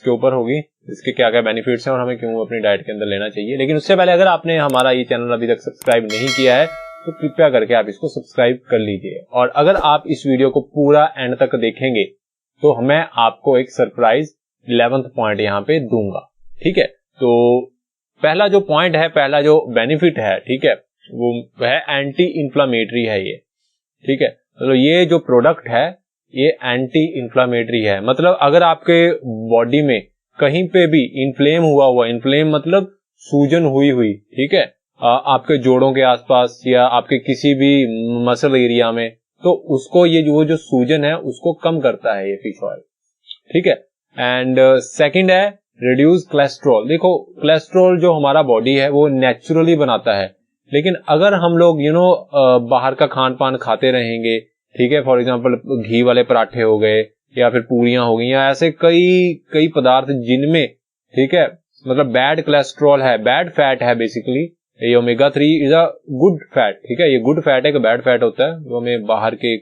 के ऊपर होगी, इसके क्या क्या बेनिफिट्स हैं और हमें क्यों अपनी डाइट के अंदर लेना चाहिए। लेकिन उससे पहले अगर आपने हमारा ये चैनल अभी तक सब्सक्राइब नहीं किया है तो कृपया करके आप इसको सब्सक्राइब कर लीजिए। और अगर आप इस वीडियो को पूरा एंड तक देखेंगे तो मैं आपको एक सरप्राइज 11th पॉइंट यहाँ पे दूंगा। ठीक है, तो पहला जो पॉइंट है, पहला जो बेनिफिट है, ठीक है, वो है एंटी इंफ्लामेटरी है ये। ठीक है, तो ये जो प्रोडक्ट है ये एंटी इंफ्लामेटरी है। मतलब अगर आपके बॉडी में कहीं पे भी इन्फ्लेम हुआ, इन्फ्लेम मतलब सूजन हुई, ठीक है, आपके जोड़ों के आसपास या आपके किसी भी मसल एरिया में, तो उसको ये वो जो सूजन है उसको कम करता है ये फिश ऑयल। ठीक है, एंड सेकंड है रिड्यूस कोलेस्ट्रॉल। देखो कोलेस्ट्रॉल जो हमारा बॉडी है वो नेचुरली बनाता है, लेकिन अगर हम लोग बाहर का खान पान खाते रहेंगे, ठीक है, फॉर एग्जांपल घी वाले पराठे हो गए या फिर पूरियां हो गई या ऐसे कई पदार्थ जिनमें, ठीक है, मतलब बैड कोलेस्ट्रॉल है, बैड फैट है बेसिकली। ये omega 3 is a good fat. ठीक है, ये गुड फैट है कि बैड फैट होता है, वो हमें बाहर के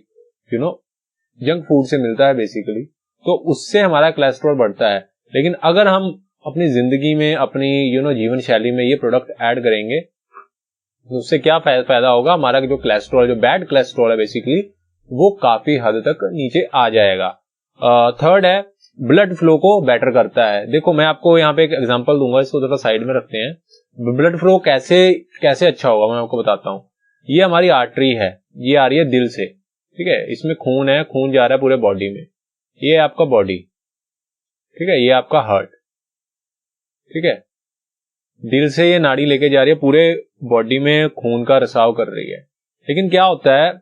जंक फूड से मिलता है बेसिकली, तो उससे हमारा कोलेस्ट्रॉल बढ़ता है। लेकिन अगर हम अपनी जिंदगी में, अपनी जीवन शैली में ये प्रोडक्ट ऐड करेंगे तो उससे क्या फायदा होगा, हमारा जो कोलेस्ट्रॉल, जो बैड कोलेस्ट्रॉल है बेसिकली, वो काफी हद तक नीचे आ जाएगा। थर्ड है ब्लड फ्लो को बेटर करता है। देखो मैं आपको यहाँ पे एक एग्जांपल दूंगा, इसको थोड़ा साइड में रखते हैं। ब्लड फ्लो कैसे अच्छा होगा मैं आपको बताता हूँ। ये हमारी आर्टरी है, ये आ रही है दिल से, ठीक है, इसमें खून है, खून जा रहा है पूरे बॉडी में। ये आपका बॉडी, ठीक है, ये आपका हार्ट, ठीक है, दिल से ये नाड़ी लेके जा रही है, पूरे बॉडी में खून का रिसाव कर रही है। लेकिन क्या होता है,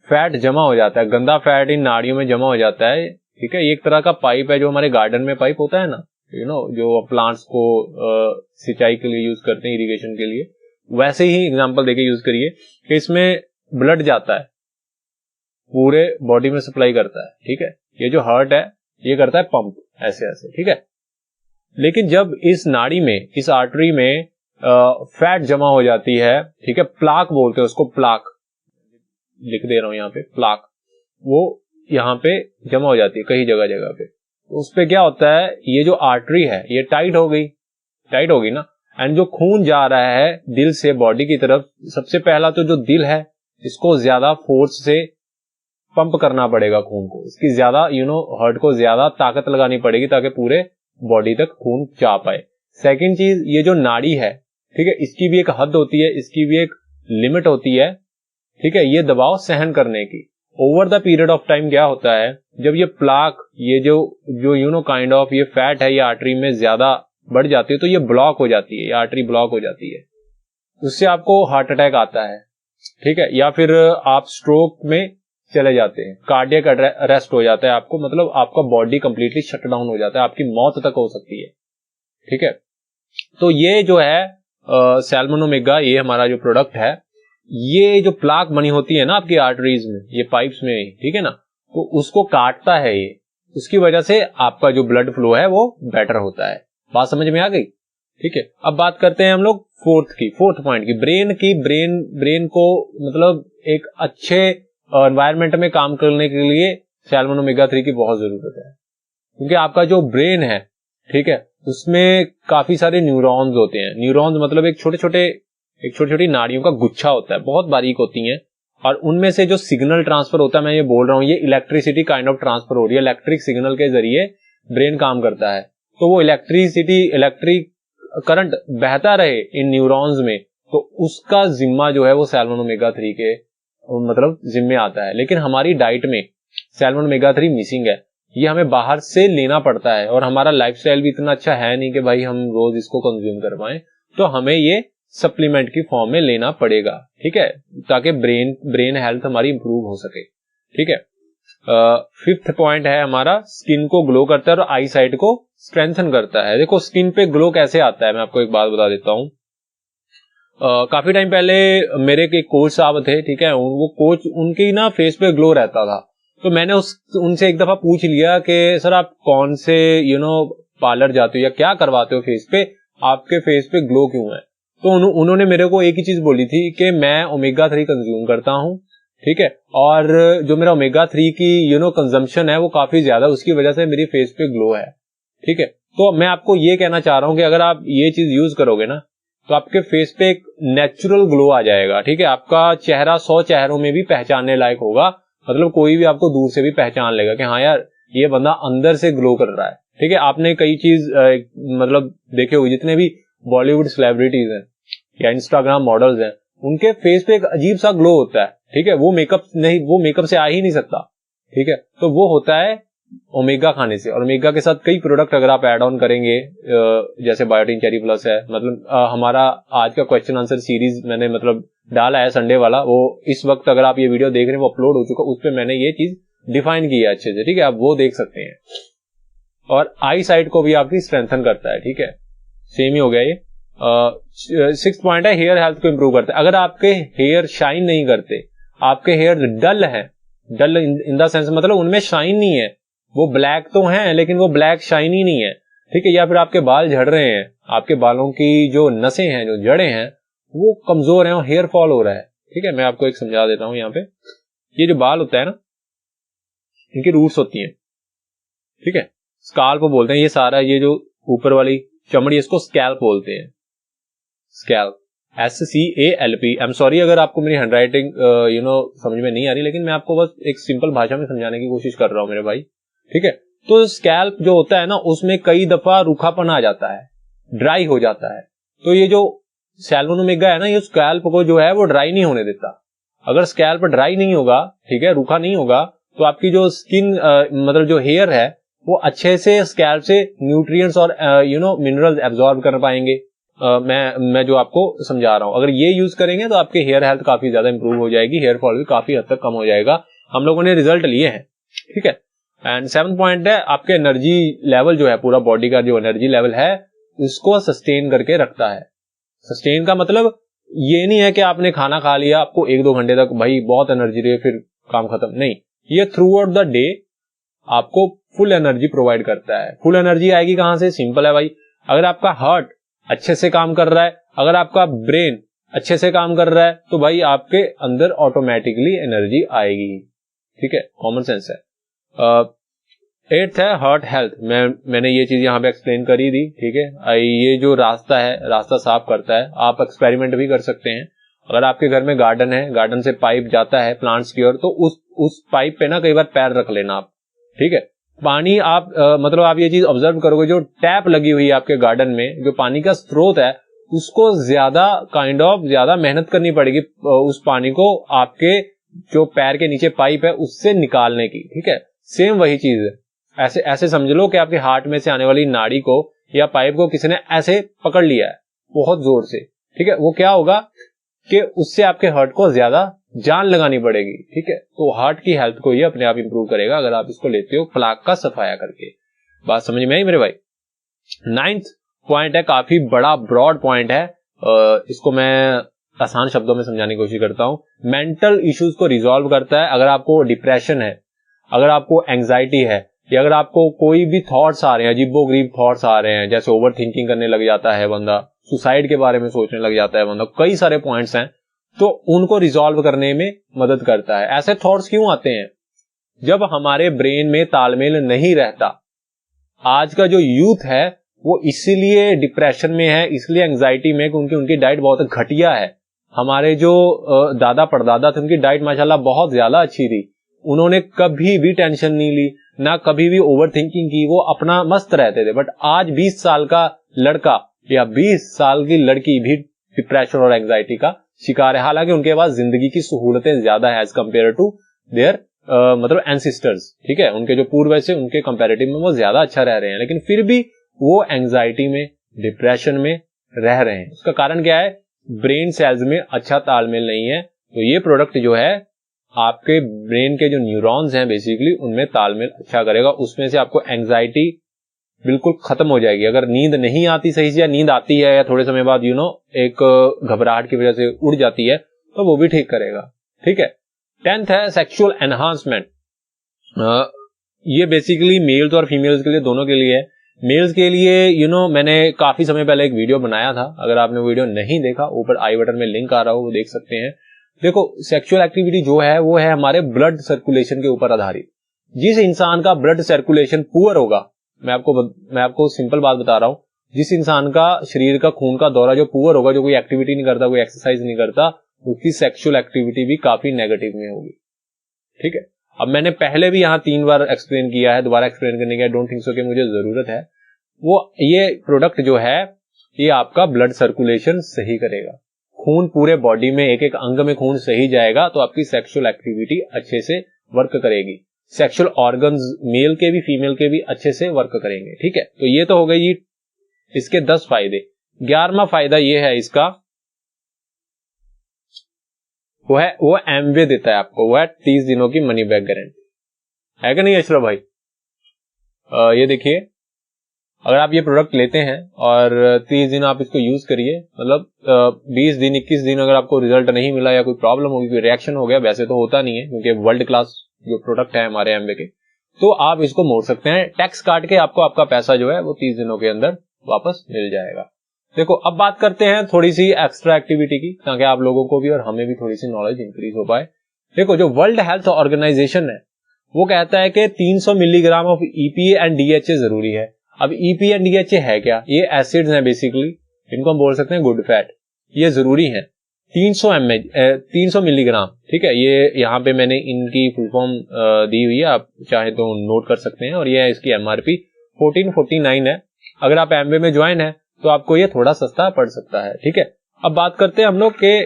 फैट जमा हो जाता है, गंदा फैट इन नाड़ियों में जमा हो जाता है। ठीक है, ये एक तरह का पाइप है, जो हमारे गार्डन में पाइप होता है ना, जो प्लांट्स को सिंचाई के लिए यूज करते हैं, इरिगेशन के लिए, वैसे ही एग्जांपल देके यूज करिए कि इसमें ब्लड जाता है, पूरे बॉडी में सप्लाई करता है। ठीक है, ये जो हार्ट है ये करता है पंप ऐसे ऐसे। ठीक है, लेकिन जब इस नाड़ी में, इस आर्टरी में फैट जमा हो जाती है, ठीक है, प्लाक बोलते हैं उसको, प्लाक लिख दे रहा हूं यहाँ पे, प्लाक, वो यहाँ पे जमा हो जाती है कई जगह पे। उस पे क्या होता है, ये जो आर्टरी है ये टाइट होगी ना, एंड जो खून जा रहा है दिल से बॉडी की तरफ, सबसे पहला तो जो दिल है इसको ज्यादा फोर्स से पंप करना पड़ेगा खून को, इसकी ज्यादा हार्ट को ज्यादा ताकत लगानी पड़ेगी ताकि पूरे बॉडी तक खून जा पाए। सेकंड चीज, ये जो नाड़ी है, ठीक है, इसकी भी एक हद होती है, इसकी भी एक लिमिट होती है, ठीक है, ये दबाव सहन करने की। Over the period of time क्या होता है, जब ये प्लाक, ये जो काइंड ऑफ ये फैट है, ये आर्टरी में ज्यादा बढ़ जाती है, तो ये ब्लॉक हो जाती है, ये आर्टरी ब्लॉक हो जाती है, उससे आपको हार्ट अटैक आता है। ठीक है, या फिर आप स्ट्रोक में चले जाते हैं, कार्डियक अरेस्ट हो जाता है आपको, मतलब आपका बॉडी कंप्लीटली शट डाउन हो जाता है, आपकी मौत तक हो सकती है। ठीक है, तो ये जो है सैल्मन ओमेगा, ये हमारा जो प्रोडक्ट है, ये जो प्लाक बनी होती है ना आपकी आर्टरीज में, ये पाइप्स में, ठीक है ना, तो उसको काटता है ये, उसकी वजह से आपका जो ब्लड फ्लो है वो बेटर होता है। बात समझ में आ गई? ठीक है, अब बात करते हैं हम लोग फोर्थ पॉइंट की, ब्रेन को मतलब एक अच्छे एनवायरमेंट में काम करने के लिए सैल्मन ओमेगा 3 की बहुत जरूरत है, क्योंकि आपका जो ब्रेन है, ठीक है, उसमें काफी सारे न्यूरॉन्स होते हैं। न्यूरॉन्स मतलब एक छोटी नाड़ियों का गुच्छा होता है, बहुत बारीक होती हैं, और उनमें से जो सिग्नल ट्रांसफर होता है, मैं ये बोल रहा हूं, ये इलेक्ट्रिसिटी काइंड ऑफ ट्रांसफर हो रही है, इलेक्ट्रिक सिग्नल के जरिए ब्रेन काम करता है। तो वो इलेक्ट्रिक करंट बहता रहे इन न्यूरॉन्स में, तो उसका जिम्मा जो है वो सैल्मन ओमेगा 3 के मतलब जिम्मे आता है। लेकिन हमारी डाइट में सैल्मन ओमेगा 3 मिसिंग है, ये हमें बाहर से लेना पड़ता है, और हमारा लाइफस्टाइल भी इतना अच्छा है नहीं कि भाई हम रोज इसको कंज्यूम कर पाए, तो हमें ये सप्लीमेंट की फॉर्म में लेना पड़ेगा। ठीक है, ताकि ब्रेन हेल्थ हमारी इंप्रूव हो सके। ठीक है, फिफ्थ पॉइंट है हमारा, स्किन को ग्लो करता है और आई साइट को स्ट्रेंथन करता है। देखो स्किन पे ग्लो कैसे आता है, मैं आपको एक बात बता देता हूं। काफी टाइम पहले मेरे एक कोच साहब थे, ठीक है, वो कोच, उनकी ना फेस पे ग्लो रहता था, तो मैंने उनसे एक दफा पूछ लिया कि सर आप कौन से पार्लर जाते हो या क्या करवाते हो फेस पे, आपके फेस पे ग्लो क्यों है? तो उन्होंने मेरे को एक ही चीज बोली थी कि मैं ओमेगा 3 कंज्यूम करता हूं, ठीक है, और जो मेरा ओमेगा 3 की कंजम्पशन है वो काफी ज्यादा, उसकी वजह से मेरी फेस पे ग्लो है। ठीक है, तो मैं आपको ये कहना चाह रहा हूं कि अगर आप ये चीज यूज करोगे ना तो आपके फेस पे एक नेचुरल ग्लो आ जाएगा, ठीक है। आपका चेहरा 100 चेहरों में भी पहचानने लायक होगा, मतलब कोई भी आपको दूर से भी पहचान लेगा कि हाँ यार ये बंदा अंदर से ग्लो कर रहा है, ठीक है। आपने कई चीज मतलब देखे हुए, जितने भी बॉलीवुड सेलिब्रिटीज हैं या इंस्टाग्राम मॉडल्स हैं, उनके फेस पे एक अजीब सा ग्लो होता है, ठीक है। वो मेकअप से आ ही नहीं सकता, ठीक है। तो वो होता है ओमेगा खाने से। और ओमेगा के साथ कई प्रोडक्ट अगर आप ऐड ऑन करेंगे, जैसे बायोटिन चेरी प्लस है, मतलब हमारा आज का क्वेश्चन आंसर सीरीज मैंने मतलब डाला है संडे वाला, वो इस वक्त अगर आप ये वीडियो देख रहे हैं वो अपलोड हो चुका, उस पर मैंने ये चीज डिफाइन की है अच्छे से, ठीक है। आप वो देख सकते हैं। और आई साइट को भी आपकी स्ट्रेंथन करता है, ठीक है। सेम ही हो गया ये। 6th पॉइंट है हेयर हेल्थ को इंप्रूव करता है। अगर आपके हेयर शाइन नहीं करते, आपके हेयर डल है, डल इन द सेंस मतलब उनमें शाइन नहीं है, वो ब्लैक तो हैं लेकिन वो ब्लैक शाइनी नहीं है, ठीक है। या फिर आपके बाल झड़ रहे हैं, आपके बालों की जो नसें हैं, जो जड़ें हैं, वो कमजोर हैं और हेयर फॉल हो रहा है, ठीक है। मैं आपको एक समझा देता हूं यहाँ पे। ये जो बाल होता है ना, इनकी रूट्स होती हैं, ठीक है। स्काल्प बोलते हैं ये सारा, ये जो ऊपर वाली चमड़ी, इसको स्कैल्प बोलते हैं, scalp, SCALP। I am sorry अगर आपको मेरी हैंडराइटिंग समझ में नहीं आ रही, लेकिन मैं आपको बस एक सिंपल भाषा में समझाने की कोशिश कर रहा हूं मेरे भाई, ठीक है। तो स्कैल्प जो होता है ना, उसमें कई दफा रूखापन आ जाता है, ड्राई हो जाता है। तो ये जो सैलमन ओमेगा है ना, ये स्कैल्प को जो है वो ड्राई नहीं होने देता। अगर स्कैल्प ड्राई नहीं होगा, ठीक है, रूखा नहीं होगा, तो आपकी जो स्किन मतलब जो हेयर है वो अच्छे से स्कैल्प से न्यूट्रिएंट्स और मिनरल्स एब्जॉर्ब कर पाएंगे। मैं जो आपको समझा रहा हूं, अगर ये यूज करेंगे तो आपके हेयर हेल्थ काफी ज्यादा इंप्रूव हो जाएगी, हेयर फॉल भी काफी हद तक कम हो जाएगा। हम लोगों ने रिजल्ट लिए हैं, ठीक है। एंड 7th पॉइंट है आपके एनर्जी लेवल जो है, पूरा बॉडी का जो एनर्जी लेवल है उसको सस्टेन करके रखता है। सस्टेन का मतलब ये नहीं है कि आपने खाना खा लिया, आपको 1-2 घंटे तक भाई बहुत एनर्जी रही, फिर काम खत्म, नहीं। ये थ्रू आउट द डे आपको फुल एनर्जी प्रोवाइड करता है। फुल एनर्जी आएगी कहां से? सिंपल है भाई, अगर आपका हार्ट अच्छे से काम कर रहा है, अगर आपका ब्रेन अच्छे से काम कर रहा है, तो भाई आपके अंदर ऑटोमेटिकली एनर्जी आएगी, ठीक है, कॉमन सेंस है। 8th है हार्ट हेल्थ। मैंने ये चीज यहाँ पे एक्सप्लेन करी थी, ठीक है। ये जो रास्ता है, रास्ता साफ करता है। आप एक्सपेरिमेंट भी कर सकते हैं। अगर आपके घर में गार्डन है, गार्डन से पाइप जाता है प्लांट्स की ओर, तो उस पाइप पे ना कई बार पैर रख लेना आप, ठीक है। पानी आप मतलब आप ये चीज ऑब्जर्व करोगे, जो टैप लगी हुई है आपके गार्डन में, जो पानी का स्रोत है, उसको ज्यादा मेहनत करनी पड़ेगी उस पानी को आपके जो पैर के नीचे पाइप है उससे निकालने की, ठीक है। सेम वही चीज है। ऐसे समझ लो कि आपके हार्ट में से आने वाली नाड़ी को या पाइप को किसी ने ऐसे पकड़ लिया है बहुत जोर से, ठीक है। वो क्या होगा कि उससे आपके हार्ट को ज्यादा जान लगानी पड़ेगी, ठीक है। तो हार्ट की हेल्थ को ये अपने आप इंप्रूव करेगा अगर आप इसको लेते हो प्लाक का सफाया करके। बात समझ में आई मेरे भाई? 9th पॉइंट है, काफी बड़ा ब्रॉड पॉइंट है, इसको मैं आसान शब्दों में समझाने की कोशिश करता हूं। मेंटल इश्यूज को रिजॉल्व करता है। अगर आपको डिप्रेशन है, अगर आपको एंजाइटी है, या अगर आपको कोई भी थॉट्स आ रहे हैं, अजीबोगरीब थॉट्स आ रहे हैं, जैसे ओवर थिंकिंग करने लग जाता है बंदा, सुसाइड के बारे में सोचने लग जाता है बंदा, कई सारे पॉइंट्स हैं, तो उनको रिजॉल्व करने में मदद करता है। ऐसे थॉट्स क्यों आते हैं? जब हमारे ब्रेन में तालमेल नहीं रहता। आज का जो यूथ है वो इसीलिए डिप्रेशन में है, इसलिए एंजाइटी में, क्योंकि उनकी डाइट बहुत घटिया है। हमारे जो दादा परदादा थे, उनकी डाइट माशाल्लाह बहुत ज्यादा अच्छी थी। उन्होंने कभी भी टेंशन नहीं ली, ना कभी भी ओवर थिंकिंग की, वो अपना मस्त रहते थे। बट आज 20 साल का लड़का या 20 साल की लड़की भी डिप्रेशन और एंजाइटी का शिकार है। हालांकि उनके पास जिंदगी की सहूलतें ज्यादा है एज कम्पेयर टू देयर मतलब एंसिस्टर्स, ठीक है। उनके जो पूर्वज थे उनके कंपैरेटिव में वो ज्यादा अच्छा रह रहे हैं, लेकिन फिर भी वो एंजाइटी में, डिप्रेशन में रह रहे हैं। उसका कारण क्या है? ब्रेन सेल्स में अच्छा तालमेल नहीं है। तो ये प्रोडक्ट जो है आपके ब्रेन के जो न्यूरॉन्स हैं बेसिकली उनमें तालमेल अच्छा करेगा। उसमें से आपको एंजाइटी बिल्कुल खत्म हो जाएगी। अगर नींद नहीं आती सही से, या नींद आती है या थोड़े समय बाद एक घबराहट की वजह से उड़ जाती है, तो वो भी ठीक करेगा, ठीक है। 10th है सेक्सुअल एनहांसमेंट। ये बेसिकली मेल्स और फीमेल्स के लिए, दोनों के लिए है। मेल्स के लिए मैंने काफी समय पहले एक वीडियो बनाया था। अगर आपने वीडियो नहीं देखा, ऊपर आई बटन में लिंक आ रहा हो, वो देख सकते हैं। देखो, सेक्सुअल एक्टिविटी जो है वो है हमारे ब्लड सर्कुलेशन के ऊपर आधारित। जिस इंसान का ब्लड सर्कुलेशन पुअर होगा, मैं आपको सिंपल बात बता रहा हूँ, जिस इंसान का शरीर का खून का दौरा जो पुअर होगा, जो कोई एक्टिविटी नहीं करता, कोई एक्सरसाइज नहीं करता, उसकी सेक्सुअल एक्टिविटी भी काफी नेगेटिव में होगी। ठीक है, अब मैंने पहले भी यहाँ 3 बार एक्सप्लेन किया है, दोबारा एक्सप्लेन करने की डोंट थिंक सो कि मुझे जरूरत है। वो ये प्रोडक्ट जो है ये आपका ब्लड सर्कुलेशन सही करेगा, खून पूरे बॉडी में एक एक अंग में खून सही जाएगा तो आपकी सेक्सुअल एक्टिविटी अच्छे से वर्क करेगी, सेक्सुअल ऑर्गन्स मेल के भी फीमेल के भी अच्छे से वर्क करेंगे। ठीक है, तो ये तो हो गई इसके 10 फायदे। 11वां फायदा ये है इसका, वो एमवे देता है आपको, वो है 30 दिनों की मनी बैक गारंटी। है कि नहीं अशरफ भाई? ये देखिए, अगर आप ये प्रोडक्ट लेते हैं और 30 दिन आप इसको यूज करिए, मतलब 20 दिन 21 दिन अगर आपको रिजल्ट नहीं मिला या कोई प्रॉब्लम होगी, कोई रिएक्शन हो गया, वैसे तो होता नहीं है क्योंकि वर्ल्ड क्लास जो प्रोडक्ट है हमारे एमवे के, तो आप इसको मोड़ सकते हैं। टैक्स काट के आपको आपका पैसा जो है वो 30 दिनों के अंदर वापस मिल जाएगा। देखो, अब बात करते हैं थोड़ी सी एक्स्ट्रा एक्टिविटी की, ताकि आप लोगों को भी और हमें भी थोड़ी सी नॉलेज इंक्रीज हो पाए। देखो, जो वर्ल्ड हेल्थ ऑर्गेनाइजेशन है वो कहता है कि 300 milligram of EPA and DHA जरूरी है। अब ईपीए एंड डीएचए है क्या? ये एसिड्स हैं बेसिकली, इनको हम बोल सकते हैं गुड फैट, ये जरूरी है 300 मिलीग्राम। ठीक है, ये यहाँ पे मैंने इनकी फुल फॉर्म दी हुई है, आप चाहे तो नोट कर सकते हैं, और ये है इसकी एमआरपी 1449 है। अगर आप एमवे में ज्वाइन है तो आपको ये थोड़ा सस्ता पड़ सकता है। ठीक है, अब बात करते हैं हम लोग के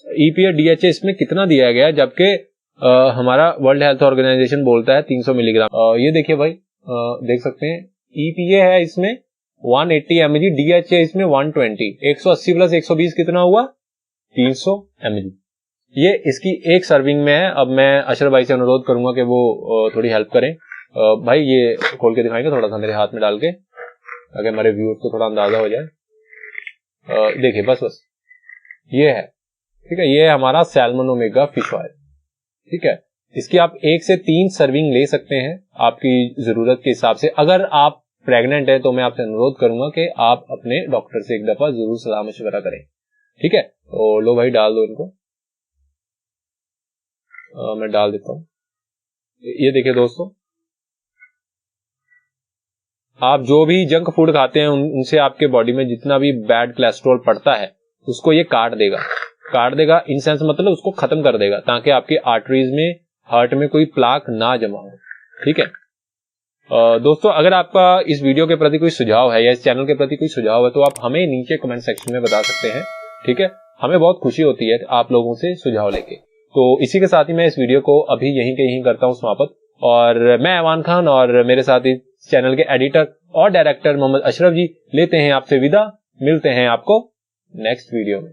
ईपीए डीएचए इसमें कितना दिया गया है, जबकि हमारा वर्ल्ड हेल्थ ऑर्गेनाइजेशन बोलता है 300 मिलीग्राम। ये देखिए भाई, देख सकते हैं ईपीए है इसमें 180 mg, डीएचए इसमें 120, 180 प्लस 120 कितना हुआ? 300 mg। ये इसकी एक सर्विंग में है। अब मैं अशरफ भाई से अनुरोध करूंगा कि वो थोड़ी हेल्प करें। भाई ये खोल के दिखाएंगे थोड़ा सा मेरे हाथ में डाल के, ताकि हमारे व्यूअर्स को थोड़ा अंदाजा हो जाए। देखिए, बस ये है। ठीक है, ये है हमारा सैल्मन ओमेगा फिश ऑयल। ठीक है, इसकी आप 1 से 3 सर्विंग ले सकते हैं आपकी जरूरत के हिसाब से। अगर आप प्रेग्नेंट है तो मैं आपसे अनुरोध करूंगा कि आप अपने डॉक्टर से एक दफा जरूर सलाह मशवरा करें। ठीक है, तो लो भाई, डाल दो इनको। मैं डाल देता हूं। ये देखिए दोस्तों, आप जो भी जंक फूड खाते हैं उनसे आपके बॉडी में जितना भी बैड कोलेस्ट्रॉल पड़ता है उसको ये काट देगा इन सेंस, मतलब उसको खत्म कर देगा, ताकि आपके आर्टरीज में, हार्ट में कोई प्लाक ना जमा हो। ठीक है दोस्तों, अगर आपका इस वीडियो के प्रति कोई सुझाव है या इस चैनल के प्रति कोई सुझाव है तो आप हमें नीचे कमेंट सेक्शन में बता सकते हैं। ठीक है, हमें बहुत खुशी होती है आप लोगों से सुझाव लेके। तो इसी के साथ ही मैं इस वीडियो को अभी यहीं के यहीं करता हूं समाप्त, और मैं ऐवान खान और मेरे साथ इस चैनल के एडिटर और डायरेक्टर मोहम्मद अशरफ जी लेते हैं आपसे विदा। मिलते हैं आपको नेक्स्ट वीडियो में।